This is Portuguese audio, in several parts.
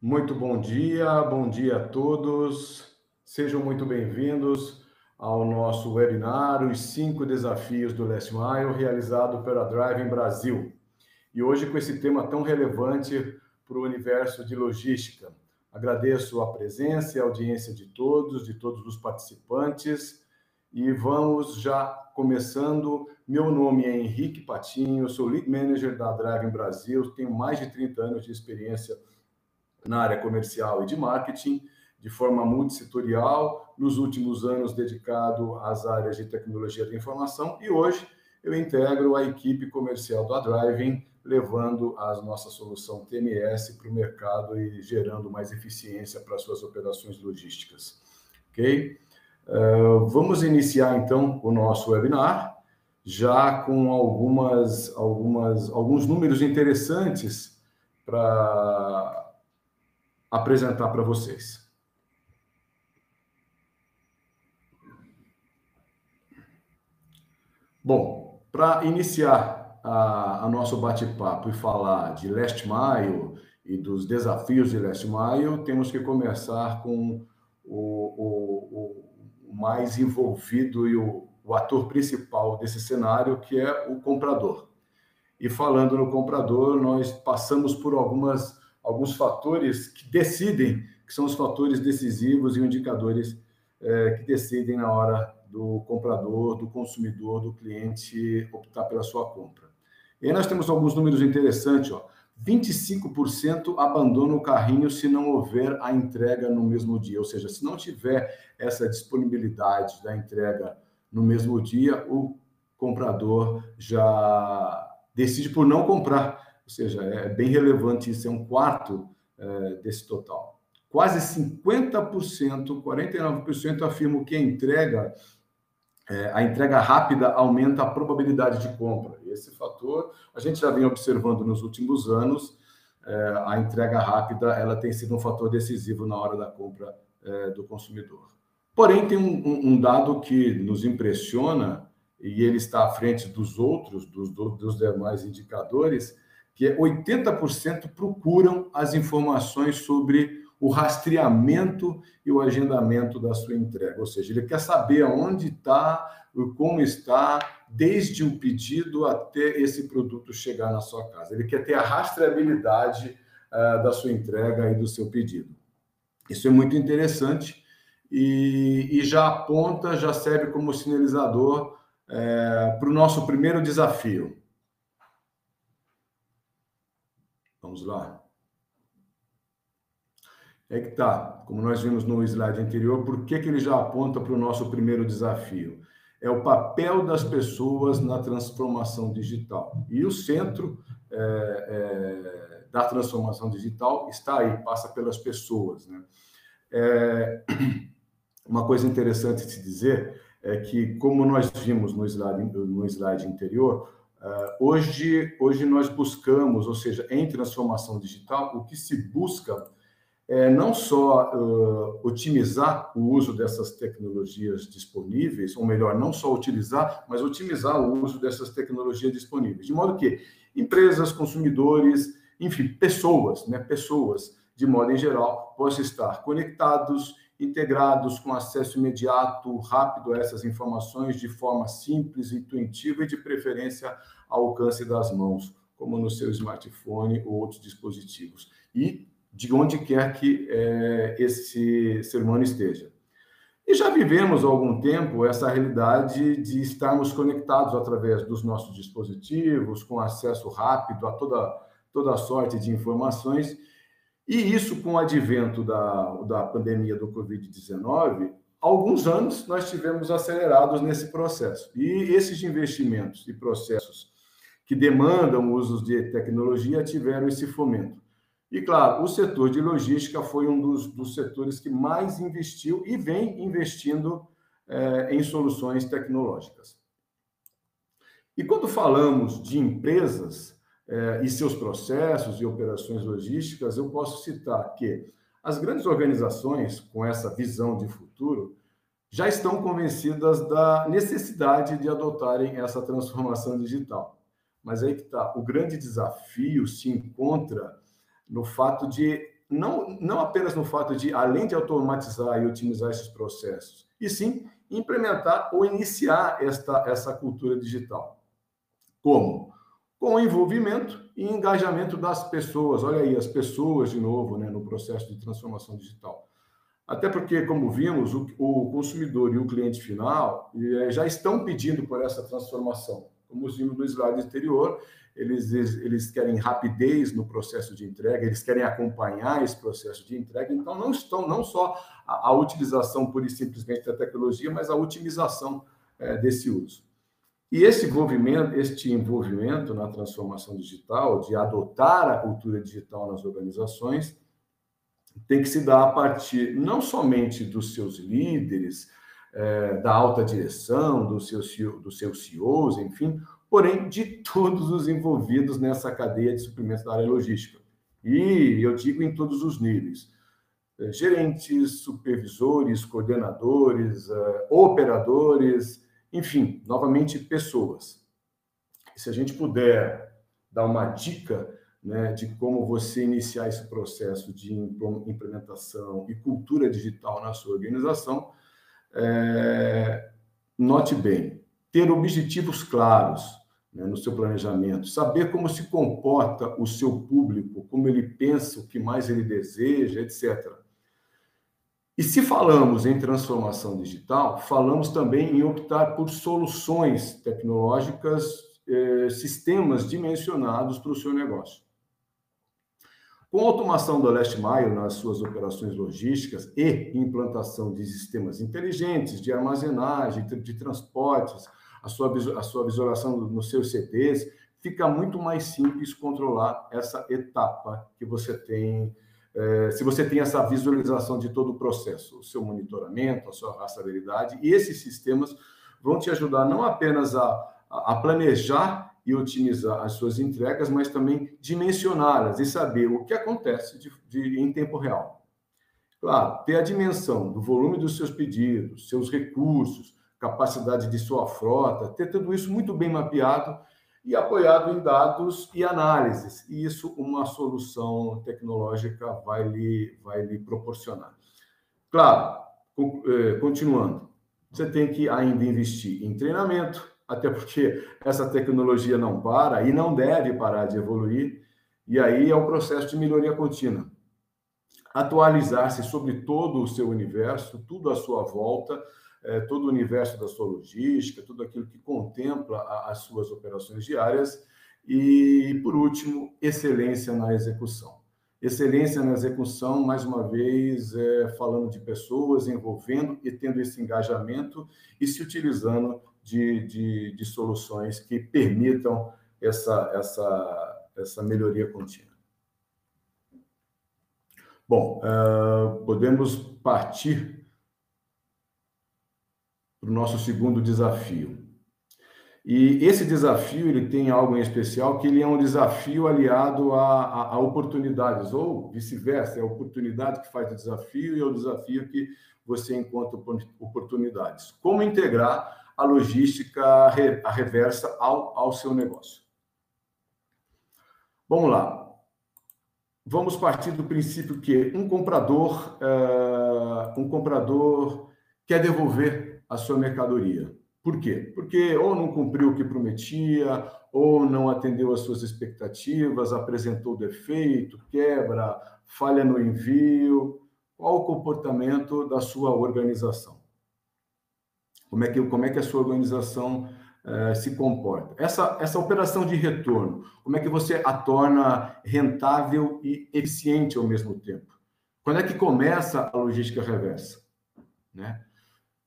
Muito bom dia a todos. Sejam muito bem-vindos ao nosso webinar, Os 5 Desafios do Last Mile, realizado pela Driving Brasil. E hoje com esse tema tão relevante para o universo de logística. Agradeço a presença e a audiência de todos os participantes. E vamos já começando. Meu nome é Henrique Patinho, sou Lead Manager da Driving Brasil, tenho mais de 30 anos de experiência na área comercial e de marketing, de forma multissetorial, nos últimos anos dedicado às áreas de tecnologia da informação, e hoje eu integro a equipe comercial da Driving, levando a nossa solução TMS para o mercado e gerando mais eficiência para suas operações logísticas. Ok? Vamos iniciar, então, o nosso webinar, já com alguns números interessantes para apresentar para vocês. Bom, para iniciar a nosso bate-papo e falar de Last Mile e dos desafios de Last Mile, temos que começar com o mais envolvido e o ator principal desse cenário, que é o comprador. E falando no comprador, nós passamos por alguns fatores que decidem, que são os fatores decisivos e indicadores que decidem na hora do comprador, do consumidor, do cliente optar pela sua compra. E aí nós temos alguns números interessantes, ó. 25% abandonam o carrinho se não houver a entrega no mesmo dia, ou seja, se não tiver essa disponibilidade da entrega no mesmo dia, o comprador já decide por não comprar, ou seja, é bem relevante, isso é um quarto desse total. Quase 50%, 49% afirmam que a entrega rápida aumenta a probabilidade de compra. Esse fator a gente já vem observando nos últimos anos. A entrega rápida ela tem sido um fator decisivo na hora da compra do consumidor. Porém, tem um dado que nos impressiona, e ele está à frente dos outros, dos demais indicadores, que é 80% procuram as informações sobre o rastreamento e o agendamento da sua entrega. Ou seja, ele quer saber aonde está, como está, desde o pedido até esse produto chegar na sua casa. Ele quer ter a rastreabilidade da sua entrega e do seu pedido. Isso é muito interessante e já aponta, já serve como sinalizador para o nosso primeiro desafio. Vamos lá. É que tá, como nós vimos no slide anterior, por que ele já aponta para o nosso primeiro desafio? É o papel das pessoas na transformação digital. E o centro da transformação digital está aí, passa pelas pessoas, né? Uma coisa interessante de se dizer é que, como nós vimos no slide anterior, hoje nós buscamos, ou seja, em transformação digital, o que se busca é não só otimizar o uso dessas tecnologias disponíveis, ou melhor, não só utilizar, mas otimizar o uso dessas tecnologias disponíveis, de modo que empresas, consumidores, enfim, pessoas, de modo em geral, possam estar conectados, integrados, com acesso imediato, rápido a essas informações, de forma simples, intuitiva e, de preferência, ao alcance das mãos, como no seu smartphone ou outros dispositivos. E de onde quer que esse ser humano esteja. E já vivemos há algum tempo essa realidade de estarmos conectados através dos nossos dispositivos, com acesso rápido a toda sorte de informações. E isso, com o advento da pandemia do Covid-19, há alguns anos nós tivemos acelerados nesse processo. E esses investimentos e processos que demandam usos de tecnologia tiveram esse fomento. E, claro, o setor de logística foi um dos setores que mais investiu e vem investindo em soluções tecnológicas. E quando falamos de empresas e seus processos e operações logísticas, eu posso citar que as grandes organizações, com essa visão de futuro, já estão convencidas da necessidade de adotarem essa transformação digital. Mas aí que está, o grande desafio se encontra no fato de não apenas no fato de, além de automatizar e otimizar esses processos, e sim implementar ou iniciar essa cultura digital. Como? Com o envolvimento e engajamento das pessoas. Olha aí, as pessoas, de novo, né, no processo de transformação digital. Até porque, como vimos, o consumidor e o cliente final já estão pedindo por essa transformação. Como vimos no slide anterior, eles querem rapidez no processo de entrega, eles querem acompanhar esse processo de entrega, então não só a utilização pura e simplesmente da tecnologia, mas a otimização desse uso. E este envolvimento na transformação digital, de adotar a cultura digital nas organizações, tem que se dar a partir não somente dos seus líderes, da alta direção, dos seus CEOs, enfim, porém de todos os envolvidos nessa cadeia de suprimentos da área logística. E eu digo em todos os níveis: gerentes, supervisores, coordenadores, operadores, enfim, novamente, pessoas. E se a gente puder dar uma dica, né, de como você iniciar esse processo de implementação e cultura digital na sua organização, note bem, ter objetivos claros, né, no seu planejamento, saber como se comporta o seu público, como ele pensa, o que mais ele deseja, etc. E se falamos em transformação digital, falamos também em optar por soluções tecnológicas, sistemas dimensionados para o seu negócio. Com a automação do last mile nas suas operações logísticas e implantação de sistemas inteligentes de armazenagem, de transportes, a sua visualização nos seus CDs, fica muito mais simples controlar essa etapa que você tem, se você tem essa visualização de todo o processo, o seu monitoramento, a sua rastreabilidade, e esses sistemas vão te ajudar não apenas a planejar e otimizar as suas entregas, mas também dimensioná-las e saber o que acontece em tempo real. Claro, ter a dimensão do volume dos seus pedidos, seus recursos, capacidade de sua frota, ter tudo isso muito bem mapeado e apoiado em dados e análises. E isso uma solução tecnológica vai lhe proporcionar. Claro, continuando, você tem que ainda investir em treinamento, até porque essa tecnologia não para e não deve parar de evoluir, e aí é o processo de melhoria contínua. Atualizar-se sobre todo o seu universo, tudo à sua volta, todo o universo da sua logística, tudo aquilo que contempla as suas operações diárias, e, por último, excelência na execução. Excelência na execução, mais uma vez, falando de pessoas, envolvendo e tendo esse engajamento e se utilizando de soluções que permitam essa melhoria contínua. Bom, podemos partir para o nosso segundo desafio. E esse desafio ele tem algo em especial, que ele é um desafio aliado a oportunidades, ou vice-versa, é a oportunidade que faz o desafio e é o desafio que você encontra oportunidades. Como integrar a logística a reversa ao seu negócio? Vamos lá. Vamos partir do princípio que um comprador quer devolver a sua mercadoria. Por quê? Porque ou não cumpriu o que prometia, ou não atendeu às suas expectativas, apresentou defeito, quebra, falha no envio. Qual o comportamento da sua organização? Como é que a sua organização se comporta? Essa operação de retorno, como é que você a torna rentável e eficiente ao mesmo tempo? Quando é que começa a logística reversa? Né?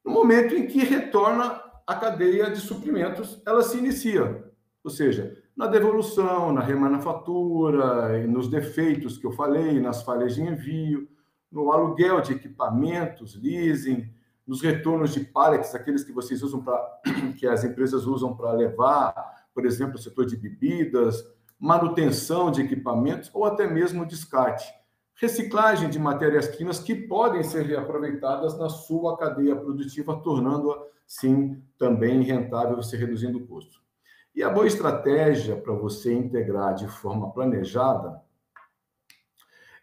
No momento em que retorna a cadeia de suprimentos, ela se inicia. Ou seja, na devolução, na remanufatura, nos defeitos que eu falei, nas falhas de envio, no aluguel de equipamentos, leasing, nos retornos de pallets, aqueles que vocês usam que as empresas usam para levar, por exemplo, o setor de bebidas, manutenção de equipamentos ou até mesmo descarte. Reciclagem de matérias-primas que podem ser reaproveitadas na sua cadeia produtiva, tornando-a, sim, também rentável, você reduzindo o custo. E a boa estratégia para você integrar de forma planejada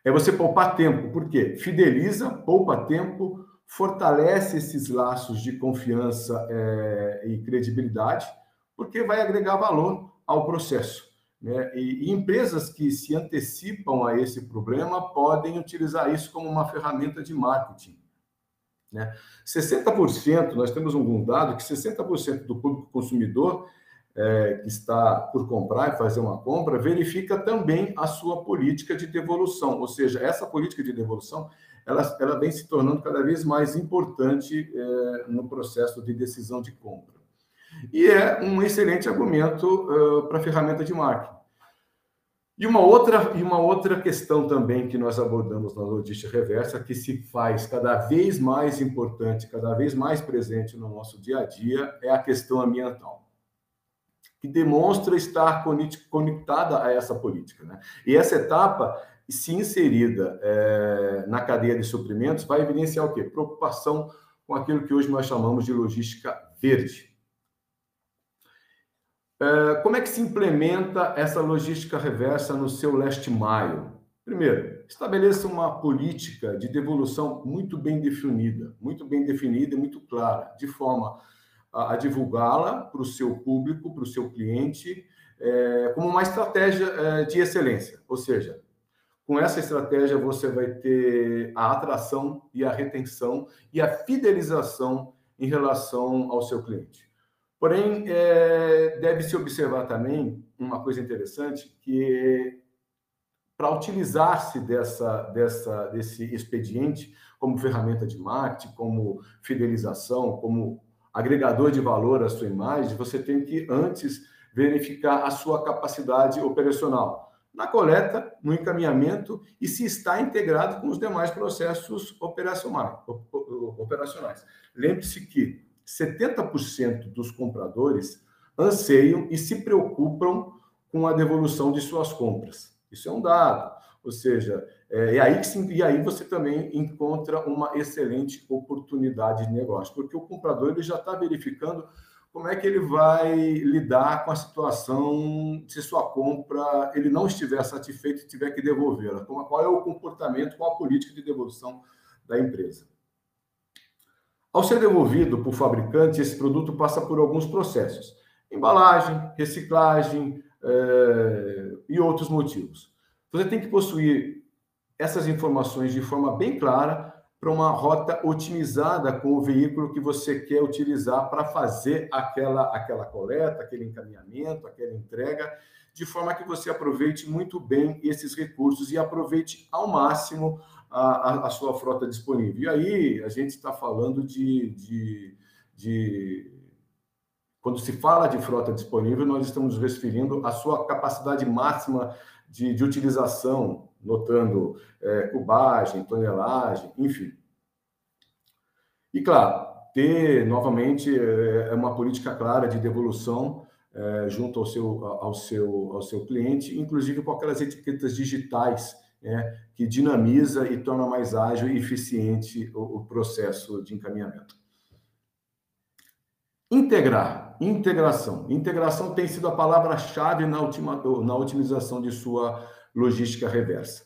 É você poupar tempo. Por quê? Fideliza, poupa tempo, fortalece esses laços de confiança e credibilidade, porque vai agregar valor ao processo, né? E empresas que se antecipam a esse problema podem utilizar isso como uma ferramenta de marketing, né? 60%, nós temos um dado que 60% do público consumidor que está por comprar e fazer uma compra, verifica também a sua política de devolução. Ou seja, essa política de devolução, ela vem se tornando cada vez mais importante no processo de decisão de compra. E é um excelente argumento para a ferramenta de marketing. E uma outra questão também que nós abordamos na logística reversa, que se faz cada vez mais importante, cada vez mais presente no nosso dia a dia, é a questão ambiental, que demonstra estar conectada a essa política, né? E essa etapa, se inserida na cadeia de suprimentos, vai evidenciar o quê? Preocupação com aquilo que hoje nós chamamos de logística verde. Como é que se implementa essa logística reversa no seu last mile? Primeiro, estabeleça uma política de devolução muito bem definida e muito clara, de forma a divulgá-la para o seu público, para o seu cliente, como uma estratégia de excelência. Ou seja, com essa estratégia você vai ter a atração e a retenção e a fidelização em relação ao seu cliente. Porém, deve-se observar também uma coisa interessante, que para utilizar-se desse expediente como ferramenta de marketing, como fidelização, como agregador de valor à sua imagem, você tem que antes verificar a sua capacidade operacional, na coleta, no encaminhamento e se está integrado com os demais processos operacionais. Lembre-se que 70% dos compradores anseiam e se preocupam com a devolução de suas compras. Isso é um dado. Ou seja, e aí você também encontra uma excelente oportunidade de negócio, porque o comprador ele já está verificando como é que ele vai lidar com a situação se sua compra ele não estiver satisfeito e tiver que devolvê-la. Qual é o comportamento, qual a política de devolução da empresa. Ao ser devolvido por fabricante, esse produto passa por alguns processos: embalagem, reciclagem e outros motivos. Você tem que possuir essas informações de forma bem clara para uma rota otimizada com o veículo que você quer utilizar para fazer aquela coleta, aquele encaminhamento, aquela entrega, de forma que você aproveite muito bem esses recursos e aproveite ao máximo a sua frota disponível. E aí a gente está falando quando se fala de frota disponível, nós estamos referindo à sua capacidade máxima de utilização, notando cubagem, tonelagem, enfim. E, claro, ter, novamente, uma política clara de devolução junto ao seu cliente, inclusive com aquelas etiquetas digitais, que dinamiza e torna mais ágil e eficiente o processo de encaminhamento. Integração. Integração tem sido a palavra-chave na otimização de sua logística reversa.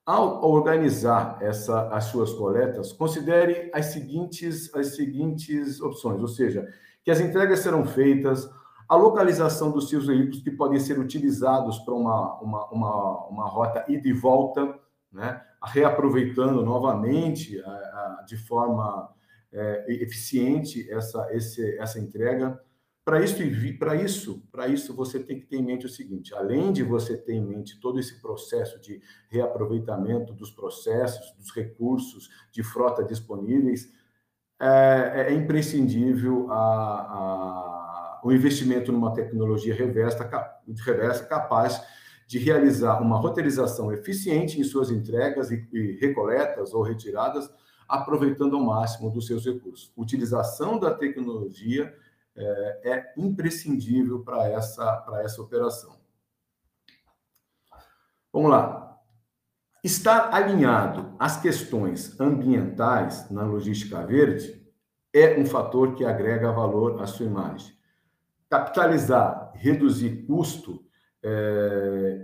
Ao organizar as suas coletas, considere as seguintes opções, ou seja, que as entregas serão feitas, a localização dos seus veículos que podem ser utilizados para uma rota ida e volta, né? Reaproveitando novamente de forma eficiente essa entrega. Para isso, você tem que ter em mente o seguinte: além de você ter em mente todo esse processo de reaproveitamento dos processos, dos recursos de frota disponíveis, é imprescindível o investimento numa tecnologia reversa capaz de realizar uma roteirização eficiente em suas entregas e recoletas ou retiradas, aproveitando ao máximo dos seus recursos. Utilização da tecnologia é imprescindível para essa operação. Vamos lá. Estar alinhado às questões ambientais na logística verde é um fator que agrega valor à sua imagem. Capitalizar, reduzir custo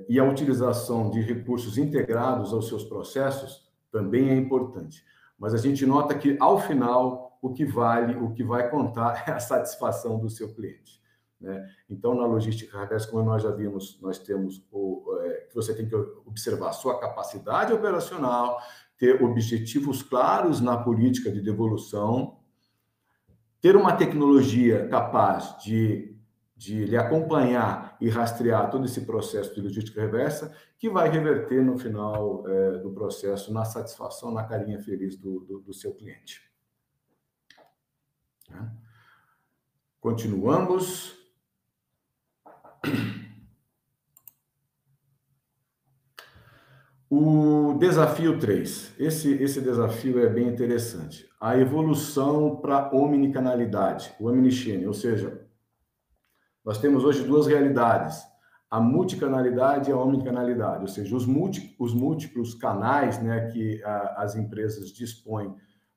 e a utilização de recursos integrados aos seus processos também é importante. Mas a gente nota que, ao final, o que vai contar é a satisfação do seu cliente, né? Então, na logística reversa, como nós já vimos, nós temos que você tem que observar a sua capacidade operacional, ter objetivos claros na política de devolução, ter uma tecnologia capaz de lhe acompanhar e rastrear todo esse processo de logística reversa, que vai reverter no final do processo na satisfação, na carinha feliz do seu cliente. Continuamos. O desafio 3. Esse desafio é bem interessante. A evolução para a omnicanalidade, o omnichannel, ou seja, nós temos hoje duas realidades, a multicanalidade e a omnicanalidade, ou seja, os múltiplos canais, né, que as empresas dispõem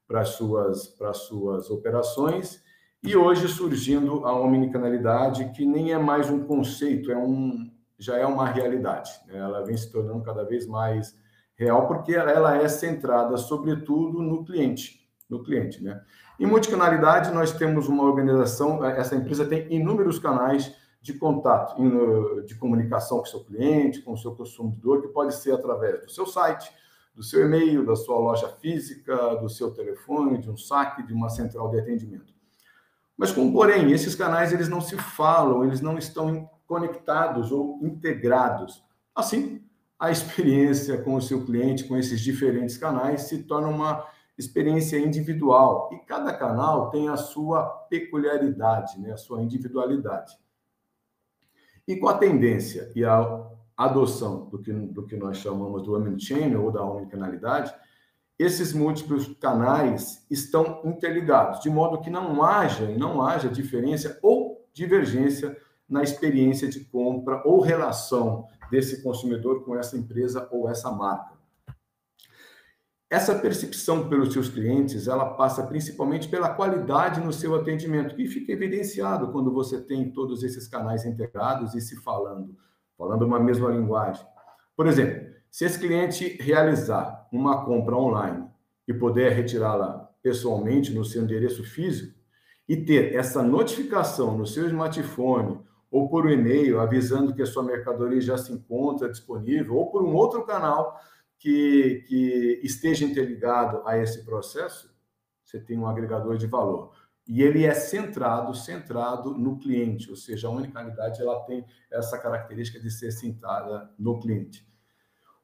para suas operações, e hoje surgindo a omnicanalidade, que nem é mais um conceito, já é uma realidade, né? Ela vem se tornando cada vez mais real, porque ela é centrada, sobretudo, no cliente, né? Em multicanalidade, nós temos uma organização, essa empresa tem inúmeros canais de contato, de comunicação com o seu cliente, com o seu consumidor, que pode ser através do seu site, do seu e-mail, da sua loja física, do seu telefone, de um saque, de uma central de atendimento. Mas, porém, esses canais eles não se falam, eles não estão conectados ou integrados. Assim, a experiência com o seu cliente, com esses diferentes canais, se torna uma experiência individual. E cada canal tem a sua peculiaridade, né? A sua individualidade. E com a tendência e a adoção do que nós chamamos do omnichannel ou da omnicanalidade, esses múltiplos canais estão interligados, de modo que não haja diferença ou divergência na experiência de compra ou relação desse consumidor com essa empresa ou essa marca. Essa percepção pelos seus clientes, ela passa principalmente pela qualidade no seu atendimento, que fica evidenciado quando você tem todos esses canais integrados e se falando uma mesma linguagem. Por exemplo, se esse cliente realizar uma compra online e puder retirá-la pessoalmente no seu endereço físico e ter essa notificação no seu smartphone ou por e-mail avisando que a sua mercadoria já se encontra disponível ou por um outro canal que esteja interligado a esse processo, você tem um agregador de valor. E ele é centrado no cliente, ou seja, a omnicanalidade ela tem essa característica de ser centrada no cliente.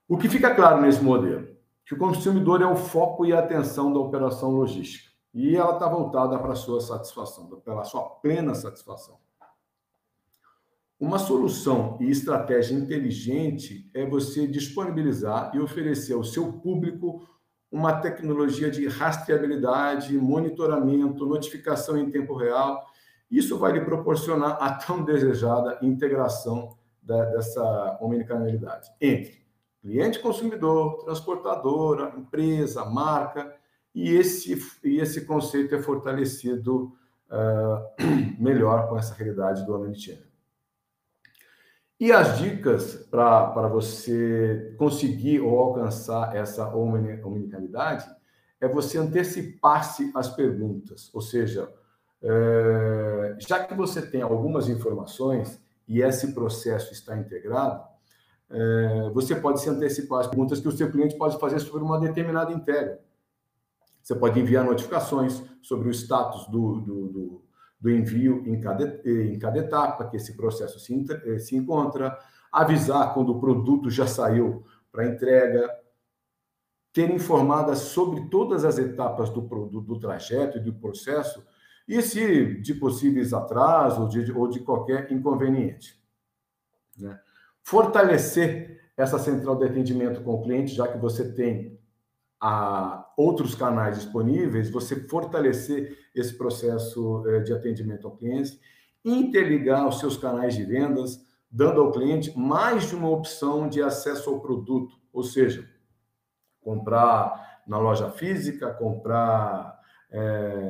O que fica claro nesse modelo? Que o consumidor é o foco e a atenção da operação logística. E ela está voltada para a sua satisfação, pela sua plena satisfação. Uma solução e estratégia inteligente é você disponibilizar e oferecer ao seu público uma tecnologia de rastreabilidade, monitoramento, notificação em tempo real. Isso vai lhe proporcionar a tão desejada integração dessa omnicanalidade entre cliente, consumidor, transportadora, empresa, marca, e esse conceito é fortalecido melhor com essa realidade do omnichannel. E as dicas para você conseguir ou alcançar essa omnicanalidade é você antecipar-se às perguntas, ou seja, já que você tem algumas informações e esse processo está integrado, você pode se antecipar às perguntas que o seu cliente pode fazer sobre uma determinada entrega. Você pode enviar notificações sobre o status do envio em cada etapa que esse processo se encontra, avisar quando o produto já saiu para entrega, ter informadas sobre todas as etapas do trajeto e do processo e se de possíveis atrasos ou de qualquer inconveniente, né? Fortalecer essa central de atendimento com o cliente, já que você tem outros canais disponíveis, você fortalecer esse processo de atendimento ao cliente, interligar os seus canais de vendas, dando ao cliente mais de uma opção de acesso ao produto, ou seja, comprar na loja física, comprar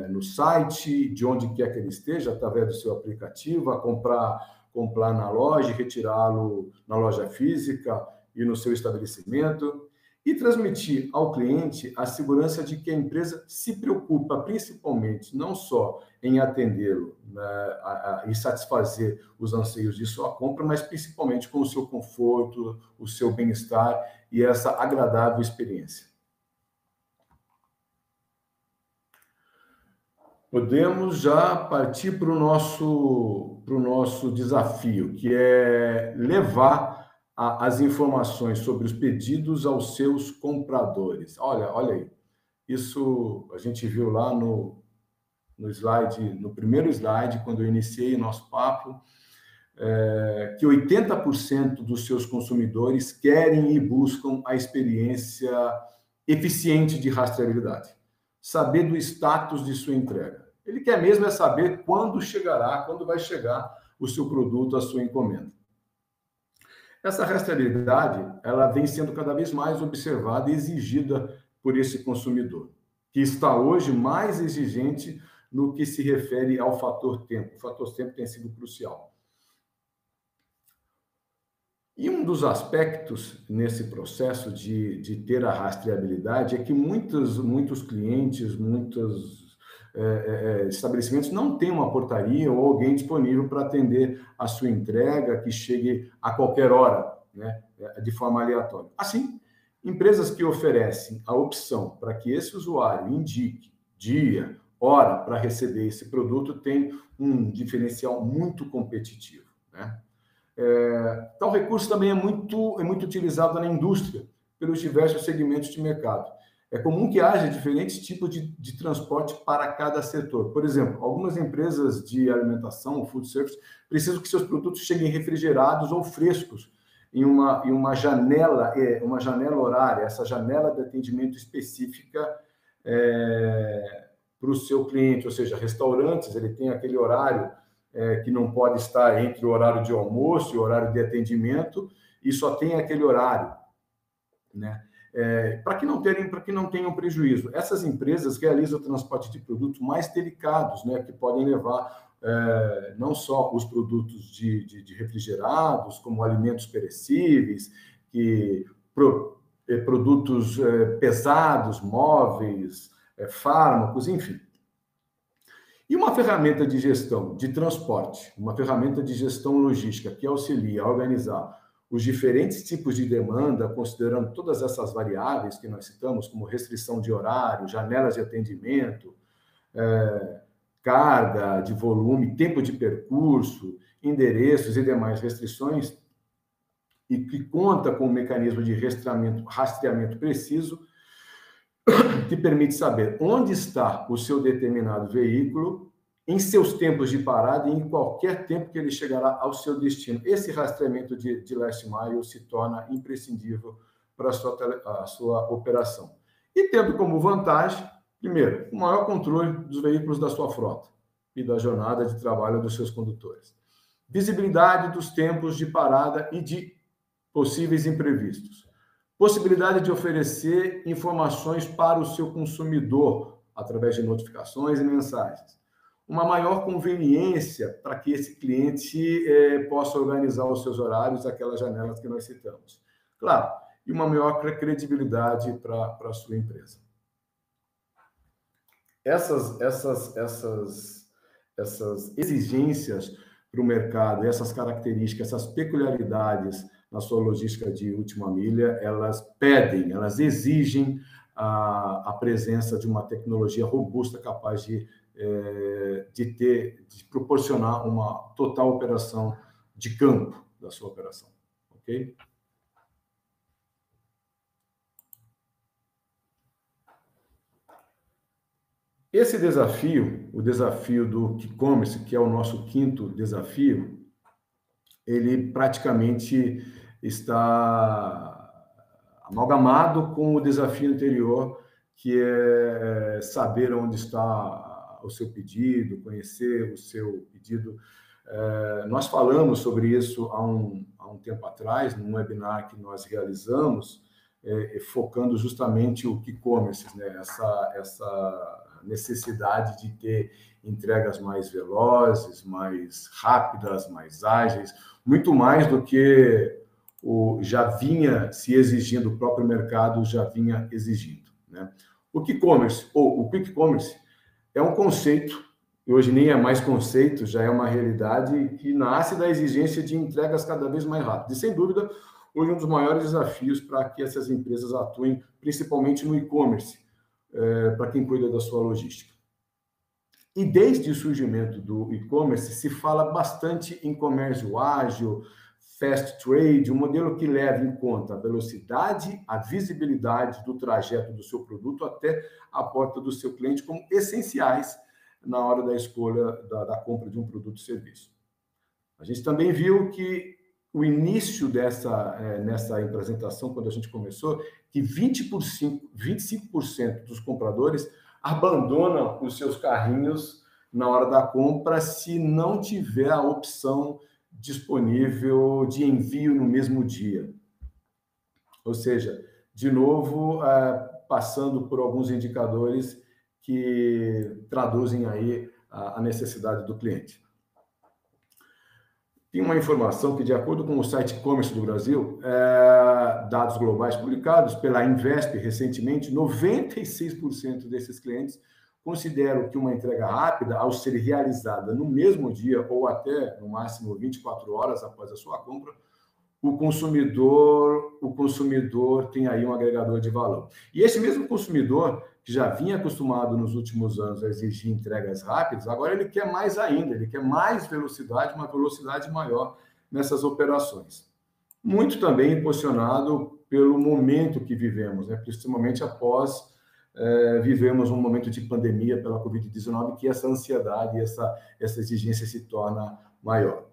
no site, de onde quer que ele esteja, através do seu aplicativo, a comprar comprar na loja e retirá-lo na loja física e no seu estabelecimento, e transmitir ao cliente a segurança de que a empresa se preocupa principalmente não só em atendê-lo, né, e satisfazer os anseios de sua compra, mas principalmente com o seu conforto, o seu bem-estar e essa agradável experiência. Podemos já partir para o nosso desafio, que é levar as informações sobre os pedidos aos seus compradores. Olha aí, isso a gente viu lá no slide, no primeiro slide, quando eu iniciei o nosso papo, que 80% dos seus consumidores querem e buscam a experiência eficiente de rastreabilidade. Saber do status de sua entrega. Ele quer mesmo é saber quando vai chegar o seu produto, a sua encomenda. Essa rastreabilidade, ela vem sendo cada vez mais observada e exigida por esse consumidor, que está hoje mais exigente no que se refere ao fator tempo. O fator tempo tem sido crucial. E um dos aspectos nesse processo de ter a rastreabilidade é que muitos clientes, muitos estabelecimentos não têm uma portaria ou alguém disponível para atender a sua entrega que chegue a qualquer hora, né, de forma aleatória. Assim, empresas que oferecem a opção para que esse usuário indique dia, hora para receber esse produto têm um diferencial muito competitivo, né? Tal recurso também é muito utilizado na indústria, pelos diversos segmentos de mercado. É comum que haja diferentes tipos de transporte para cada setor. Por exemplo, algumas empresas de alimentação, food service, precisam que seus produtos cheguem refrigerados ou frescos em uma janela horária, essa janela de atendimento específica para o seu cliente, ou seja, restaurantes, ele tem aquele horário que não pode estar entre o horário de almoço e o horário de atendimento, e só tem aquele horário, né? Para que não tenham prejuízo. Essas empresas realizam o transporte de produtos mais delicados, né, que podem levar não só os produtos de refrigerados, como alimentos perecíveis, produtos pesados, móveis, fármacos, enfim. E uma ferramenta de gestão de transporte, uma ferramenta de gestão logística que auxilia a organizar os diferentes tipos de demanda, considerando todas essas variáveis que nós citamos, como restrição de horário, janelas de atendimento, carga de volume, tempo de percurso, endereços e demais restrições, e que conta com um mecanismo de rastreamento preciso, que permite saber onde está o seu determinado veículo, em seus tempos de parada e em qualquer tempo que ele chegará ao seu destino. Esse rastreamento de last mile se torna imprescindível para a sua operação. E tendo como vantagem, primeiro, o maior controle dos veículos da sua frota e da jornada de trabalho dos seus condutores. Visibilidade dos tempos de parada e de possíveis imprevistos. Possibilidade de oferecer informações para o seu consumidor através de notificações e mensagens. Uma maior conveniência para que esse cliente possa organizar os seus horários, aquelas janelas que nós citamos. Claro, e uma maior credibilidade para a sua empresa. Essas exigências para o mercado, essas características, essas peculiaridades na sua logística de última milha, elas exigem a presença de uma tecnologia robusta capaz de proporcionar uma total operação de campo da sua operação, ok? Esse desafio, o desafio do e-commerce, que é o nosso quinto desafio, ele praticamente está amalgamado com o desafio anterior, que é saber onde está o seu pedido, conhecer o seu pedido. Nós falamos sobre isso há um tempo atrás, num webinar que nós realizamos, focando justamente o e-commerce, né? necessidade de ter entregas mais velozes, mais rápidas, mais ágeis, muito mais do que já vinha se exigindo, o próprio mercado já vinha exigindo, né? O e-commerce, ou o quick commerce, é um conceito, e hoje nem é mais conceito, já é uma realidade que nasce da exigência de entregas cada vez mais rápidas. E, sem dúvida, hoje um dos maiores desafios para que essas empresas atuem, principalmente no e-commerce, para quem cuida da sua logística. E desde o surgimento do e-commerce, se fala bastante em comércio ágil, fast trade, um modelo que leva em conta a velocidade, a visibilidade do trajeto do seu produto até a porta do seu cliente como essenciais na hora da escolha da compra de um produto ou serviço. A gente também viu que o início nessa apresentação, quando a gente começou, que 25% dos compradores abandonam os seus carrinhos na hora da compra se não tiver a opção disponível de envio no mesmo dia. Ou seja, de novo, passando por alguns indicadores que traduzem aí a necessidade do cliente. Tem uma informação que, de acordo com o site e-commerce do Brasil, dados globais publicados pela Invesp recentemente, 96% desses clientes consideram que uma entrega rápida, ao ser realizada no mesmo dia ou até, no máximo, 24 horas após a sua compra, o consumidor tem aí um agregador de valor. E esse mesmo consumidor, que já vinha acostumado nos últimos anos a exigir entregas rápidas, agora ele quer mais ainda, ele quer mais velocidade, uma velocidade maior nessas operações. Muito também impulsionado pelo momento que vivemos, né? Principalmente após vivemos um momento de pandemia pela Covid-19, que essa ansiedade, essa exigência se torna maior.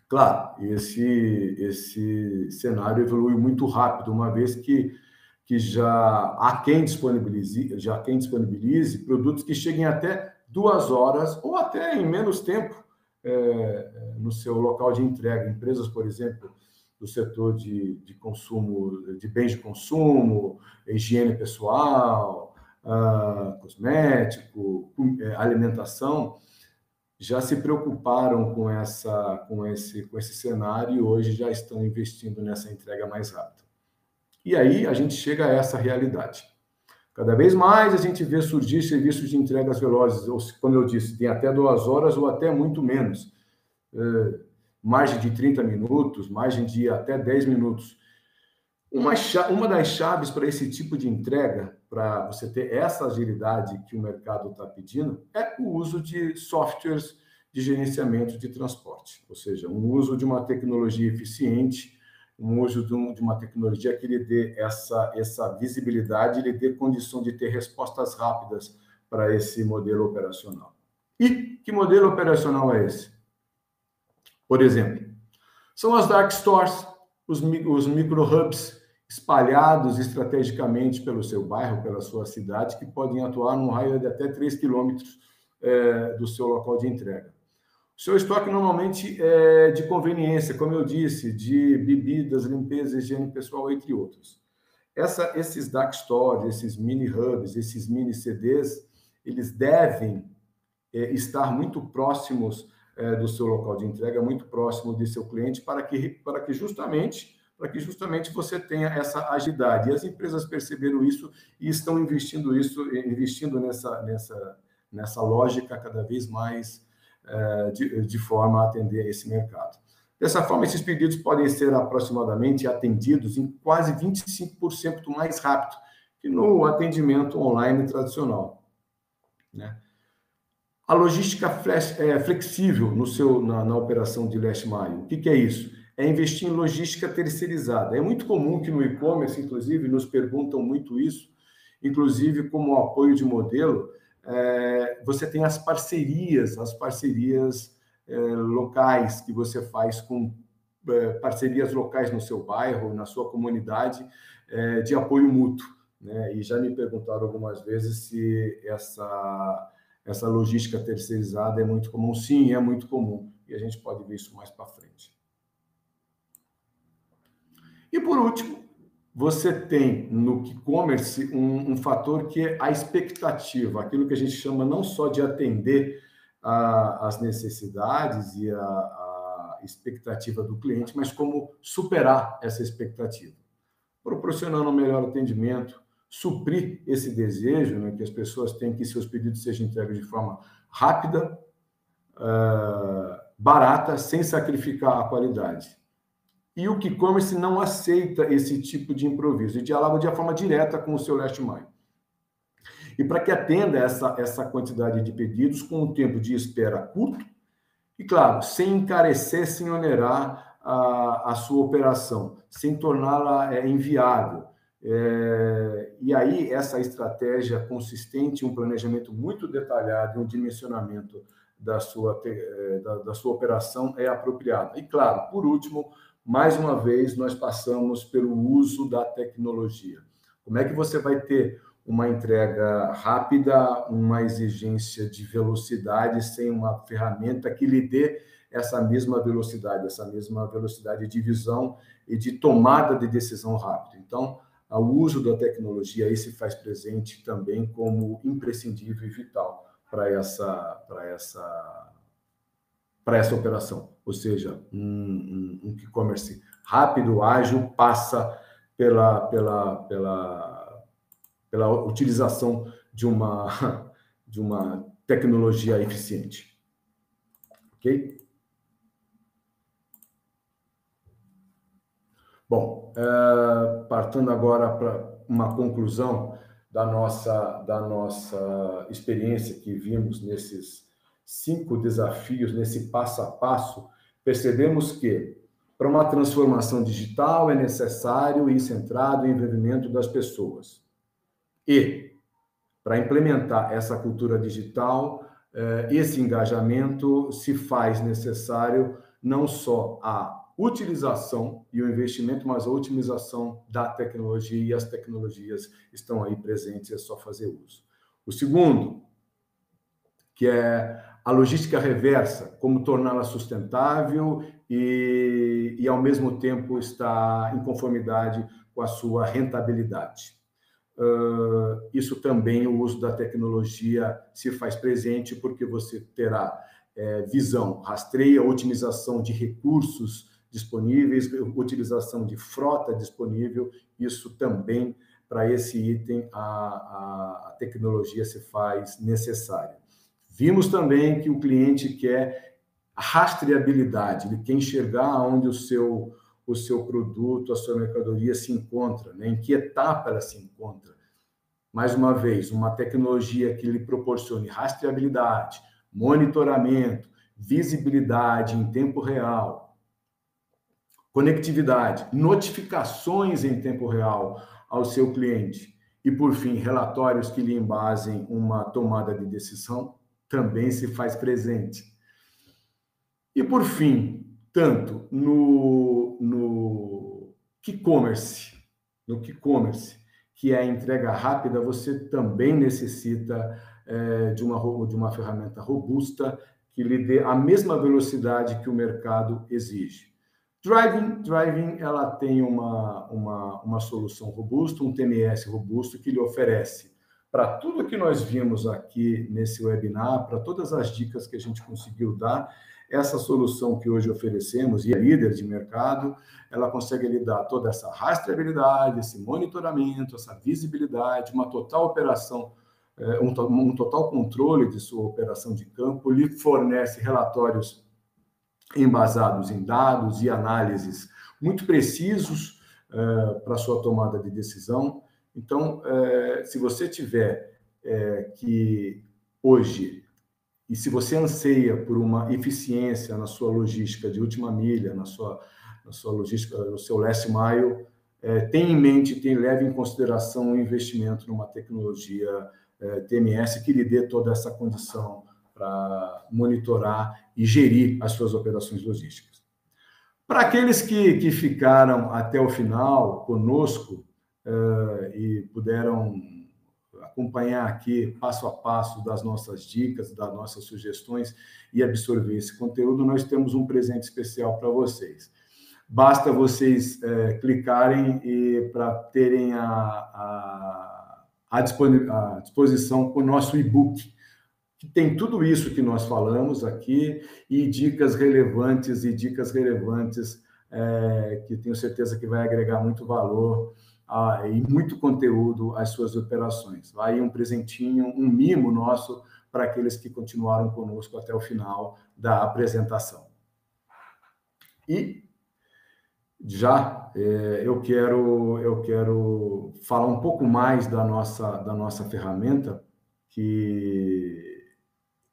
Claro, esse cenário evoluiu muito rápido, uma vez que já há quem disponibilize produtos que cheguem até 2 horas ou até em menos tempo no seu local de entrega. Empresas, por exemplo, do setor de consumo, de bens de consumo, higiene pessoal, cosmético, alimentação, já se preocuparam com esse cenário e hoje já estão investindo nessa entrega mais rápida. E aí a gente chega a essa realidade. Cada vez mais a gente vê surgir serviços de entregas velozes, ou, como eu disse, tem até 2 horas ou até muito menos. Margem de 30 minutos, margem de até 10 minutos. Uma das chaves para esse tipo de entrega, para você ter essa agilidade que o mercado está pedindo, é o uso de softwares de gerenciamento de transporte, ou seja, um uso de uma tecnologia eficiente, um uso de uma tecnologia que lhe dê essa visibilidade, lhe dê condição de ter respostas rápidas para esse modelo operacional. E que modelo operacional é esse? Por exemplo, são as dark stores, os micro-hubs espalhados estrategicamente pelo seu bairro, pela sua cidade, que podem atuar num raio de até 3 quilômetros do seu local de entrega. O seu estoque normalmente é de conveniência, como eu disse, de bebidas, limpeza, higiene pessoal, entre outros. Esses dark stores, esses mini-hubs, esses mini-CDs, eles devem estar muito próximos do seu local de entrega, muito próximo do seu cliente, para que justamente você tenha essa agilidade. E as empresas perceberam isso e estão investindo nessa lógica cada vez mais de forma a atender esse mercado. Dessa forma, esses pedidos podem ser aproximadamente atendidos em quase 25% mais rápido que no atendimento online tradicional, né? A logística flexível na operação de last mile. O que é isso? É investir em logística terceirizada. É muito comum que no e-commerce, inclusive, nos perguntam muito isso, inclusive como apoio de modelo, você tem as parcerias locais que você faz com parcerias locais no seu bairro, na sua comunidade, de apoio mútuo, né? E já me perguntaram algumas vezes se essa logística terceirizada é muito comum. Sim, é muito comum, e a gente pode ver isso mais para frente. E por último, você tem no e-commerce um fator que é a expectativa, aquilo que a gente chama não só de atender as necessidades e a expectativa do cliente, mas como superar essa expectativa, proporcionando um melhor atendimento, suprir esse desejo, né, que as pessoas têm que seus pedidos sejam entregues de forma rápida, barata, sem sacrificar a qualidade. E o e-commerce não aceita esse tipo de improviso, e dialoga de forma direta com o seu last mile. E para que atenda essa quantidade de pedidos com um tempo de espera curto, e claro, sem encarecer, sem onerar a sua operação, sem torná-la inviável. E aí, essa estratégia consistente, um planejamento muito detalhado e um dimensionamento da sua operação é apropriado. E claro, por último, mais uma vez, nós passamos pelo uso da tecnologia. Como é que você vai ter uma entrega rápida, uma exigência de velocidade, sem uma ferramenta que lhe dê essa mesma velocidade de visão e de tomada de decisão rápida? Então, o uso da tecnologia aí se faz presente também como imprescindível e vital para essa operação. Ou seja, um e-commerce rápido, ágil, passa pela utilização de uma tecnologia eficiente. Ok? Bom, partindo agora para uma conclusão da nossa experiência que vimos nesses 5 desafios, nesse passo a passo, percebemos que para uma transformação digital é necessário ir centrado em envolvimento das pessoas. E, para implementar essa cultura digital, esse engajamento se faz necessário não só a utilização e o investimento, mas a otimização da tecnologia, e as tecnologias estão aí presentes, é só fazer uso. O segundo, que é a logística reversa, como torná-la sustentável e, ao mesmo tempo, estar em conformidade com a sua rentabilidade. Isso também, o uso da tecnologia se faz presente, porque você terá visão, rastreia, otimização de recursos disponíveis, utilização de frota disponível. Isso também, para esse item, a tecnologia se faz necessária. Vimos também que o cliente quer rastreabilidade, ele quer enxergar onde o seu produto, a sua mercadoria se encontra, né? Em que etapa ela se encontra. Mais uma vez, uma tecnologia que lhe proporcione rastreabilidade, monitoramento, visibilidade em tempo real, conectividade, notificações em tempo real ao seu cliente e, por fim, relatórios que lhe embasem uma tomada de decisão, também se faz presente. E, por fim, tanto no e-commerce, que é a entrega rápida, você também necessita de uma ferramenta robusta que lhe dê a mesma velocidade que o mercado exige. Driving, ela tem uma solução robusta, um TMS robusto que lhe oferece, para tudo que nós vimos aqui nesse webinar, para todas as dicas que a gente conseguiu dar, essa solução que hoje oferecemos, e é líder de mercado, ela consegue lhe dar toda essa rastreabilidade, esse monitoramento, essa visibilidade, uma total operação, um total controle de sua operação de campo, lhe fornece relatórios embasados em dados e análises muito precisos para sua tomada de decisão. Então, se você tiver que hoje, e se você anseia por uma eficiência na sua logística de última milha, na sua logística, no seu last mile, tenha em mente, leve em consideração o investimento numa tecnologia TMS que lhe dê toda essa condição para monitorar e gerir as suas operações logísticas. Para aqueles que ficaram até o final conosco e puderam acompanhar aqui passo a passo das nossas dicas, das nossas sugestões e absorver esse conteúdo, nós temos um presente especial para vocês. basta vocês clicarem para terem à disposição o nosso e-book, que tem tudo isso que nós falamos aqui e dicas relevantes que tenho certeza que vai agregar muito valor e muito conteúdo às suas operações. Vai um presentinho, um mimo nosso para aqueles que continuaram conosco até o final da apresentação. E já eu quero falar um pouco mais da nossa ferramenta, que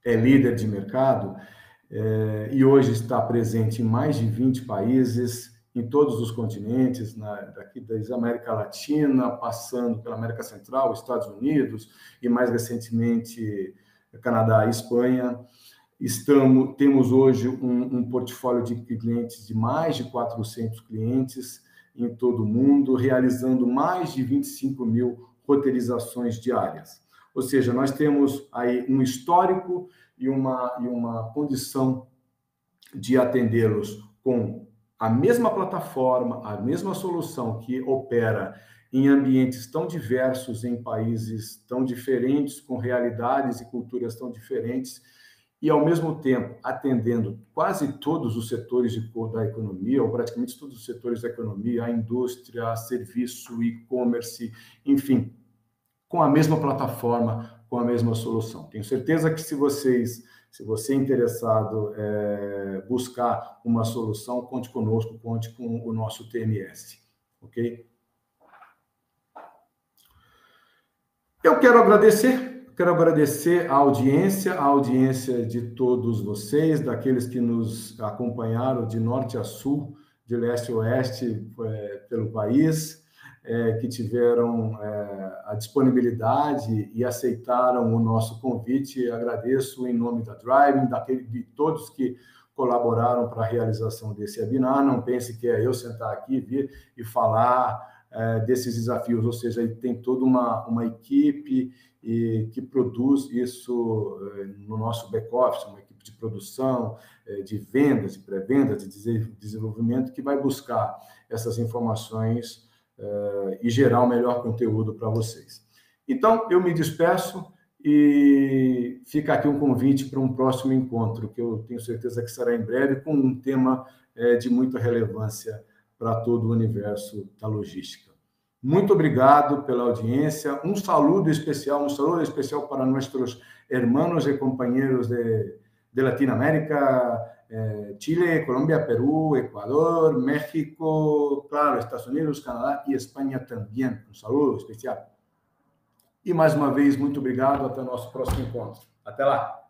é líder de mercado, e hoje está presente em mais de 20 países, em todos os continentes, daqui desde a América Latina, passando pela América Central, Estados Unidos, e mais recentemente Canadá e Espanha. Temos hoje um portfólio de clientes de mais de 400 clientes em todo o mundo, realizando mais de 25 mil roteirizações diárias. Ou seja, nós temos aí um histórico e uma condição de atendê-los com a mesma plataforma, a mesma solução que opera em ambientes tão diversos, em países tão diferentes, com realidades e culturas tão diferentes, e, ao mesmo tempo, atendendo quase todos os setores da economia, ou praticamente todos os setores da economia, a indústria, a serviço, e-commerce, enfim, com a mesma plataforma, com a mesma solução. Tenho certeza que se você é interessado buscar uma solução, conte conosco, conte com o nosso TMS, ok? Eu quero agradecer a audiência de todos vocês, daqueles que nos acompanharam de norte a sul, de leste a oeste pelo país, que tiveram a disponibilidade e aceitaram o nosso convite. Agradeço em nome da Driving, de todos que colaboraram para a realização desse webinar. Não pense que é eu sentar aqui, vir e falar desses desafios, ou seja, tem toda uma equipe que produz isso no nosso back-office, uma equipe de produção, de vendas, de pré-vendas, de desenvolvimento, que vai buscar essas informações e gerar o melhor conteúdo para vocês. Então, eu me despeço e fica aqui um convite para um próximo encontro, que eu tenho certeza que será em breve, com um tema de muita relevância para todo o universo da logística. Muito obrigado pela audiência. Um saludo especial para nossos hermanos e companheiros de Latinoamérica, Chile, Colombia, Perú, Ecuador, México, claro, Estados Unidos, Canadá e Espanha também. Um saludo especial. E mais uma vez, muito obrigado. Até o nosso próximo encontro. Até lá!